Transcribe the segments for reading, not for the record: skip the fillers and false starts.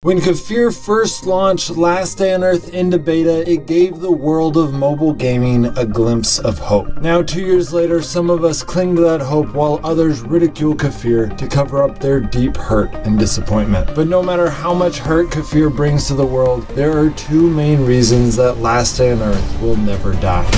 When Kefir first launched Last Day on Earth into beta, it gave the world of mobile gaming a glimpse of hope. Now, 2 years later, some of us cling to that hope while others ridicule Kefir to cover up their deep hurt and disappointment. But no matter how much hurt Kefir brings to the world, there are two main reasons that Last Day on Earth will never die.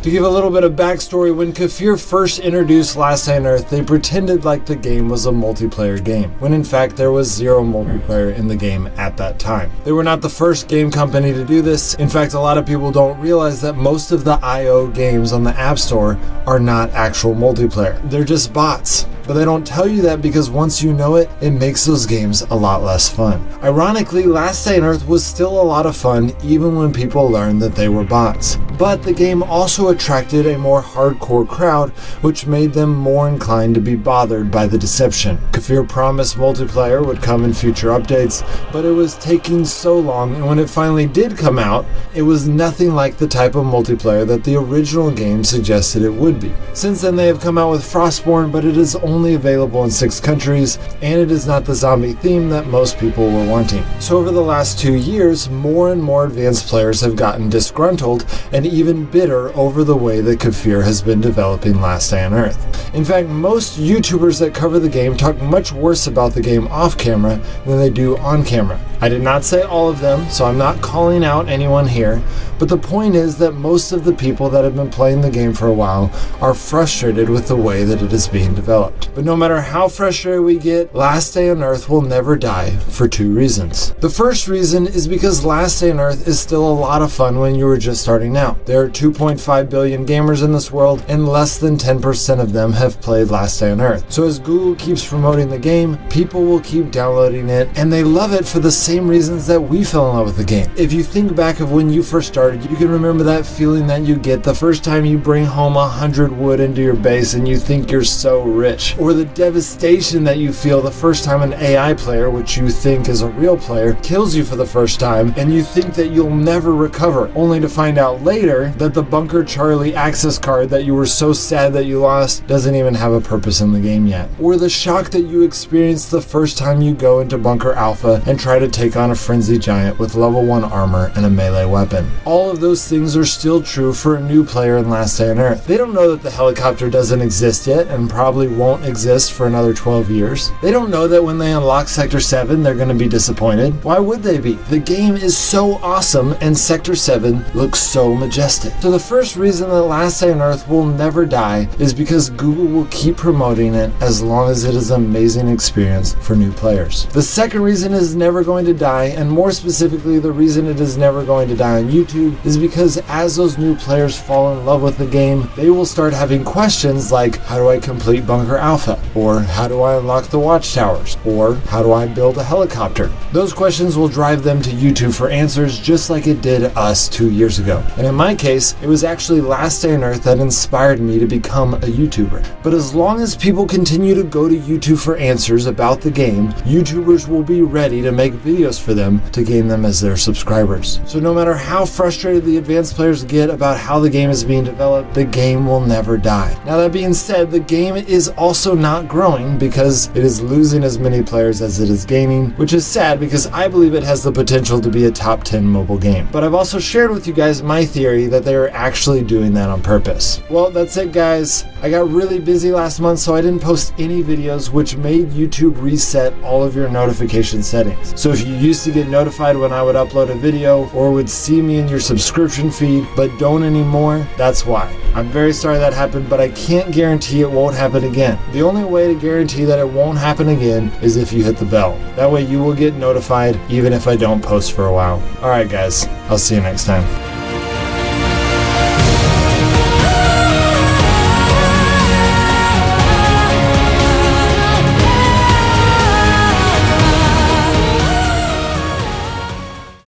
To give a little bit of backstory, when Kefir first introduced Last Day on Earth, they pretended like the game was a multiplayer game, when in fact there was zero multiplayer in the game at that time. They were not the first game company to do this. In fact, a lot of people don't realize that most of the IO games on the App Store are not actual multiplayer. They're just bots. But they don't tell you that because once you know it, it makes those games a lot less fun. Ironically, Last Day on Earth was still a lot of fun even when people learned that they were bots. But the game also attracted a more hardcore crowd, which made them more inclined to be bothered by the deception. Kefir promised multiplayer would come in future updates, but it was taking so long, and when it finally did come out, it was nothing like the type of multiplayer that the original game suggested it would be. Since then, they have come out with Frostborn, but it is only available in 6 countries, and it is not the zombie theme that most people were wanting. So over the last 2 years, more and more advanced players have gotten disgruntled and even bitter over the way that Kefir has been developing Last Day on Earth. In fact, most YouTubers that cover the game talk much worse about the game off camera than they do on camera. I did not say all of them, so I'm not calling out anyone here, but the point is that most of the people that have been playing the game for a while are frustrated with the way that it is being developed. But no matter how frustrated we get, Last Day on Earth will never die for 2 reasons. The first reason is because Last Day on Earth is still a lot of fun when you were just starting out. There are 2.5 billion gamers in this world, and less than 10% of them have played Last Day on Earth. So as Google keeps promoting the game, people will keep downloading it, and they love it for the same reasons that we fell in love with the game. If you think back of when you first started, you can remember that feeling that you get the first time you bring home 100 wood into your base and you think you're so rich. Or the devastation that you feel the first time an AI player, which you think is a real player, kills you for the first time and you think that you'll never recover, only to find out later that the Bunker Charlie access card that you were so sad that you lost doesn't even have a purpose in the game yet. Or the shock that you experience the first time you go into Bunker Alpha and try to take on a frenzy giant with level 1 armor and a melee weapon. All of those things are still true for a new player in Last Day on Earth. They don't know that the helicopter doesn't exist yet and probably won't exist for another 12 years. They don't know that when they unlock Sector 7 they're going to be disappointed. Why would they be? The game is so awesome and Sector 7 looks so majestic. So the first reason that Last Day on Earth will never die is because Google will keep promoting it as long as it is an amazing experience for new players. The second reason it is never going to die, and more specifically the reason it is never going to die on YouTube, is because as those new players fall in love with the game, they will start having questions like, how do I complete Bunker Alpha? Or how do I unlock the watchtowers? Or how do I build a helicopter? Those questions will drive them to YouTube for answers, just like it did us 2 years ago. And in my case, it was actually Last Day on Earth that inspired me to become a YouTuber. But as long as people continue to go to YouTube for answers about the game, YouTubers will be ready to make videos for them to gain them as their subscribers. So no matter how frustrated the advanced players get about how the game is being developed, the game will never die. Now that being said, the game is also not growing because it is losing as many players as it is gaining, which is sad because I believe it has the potential to be a top 10 mobile game. But I've also shared with you guys my theory that they are actually doing that on purpose. Well, that's it guys. I got really busy last month, so I didn't post any videos, which made YouTube reset all of your notification settings. So if you used to get notified when I would upload a video or would see me in your subscription feed but don't anymore, that's why. I'm very sorry that happened, but I can't guarantee it won't happen again. The only way to guarantee that it won't happen again is if you hit the bell. That way you will get notified even if I don't post for a while. Alright guys, I'll see you next time.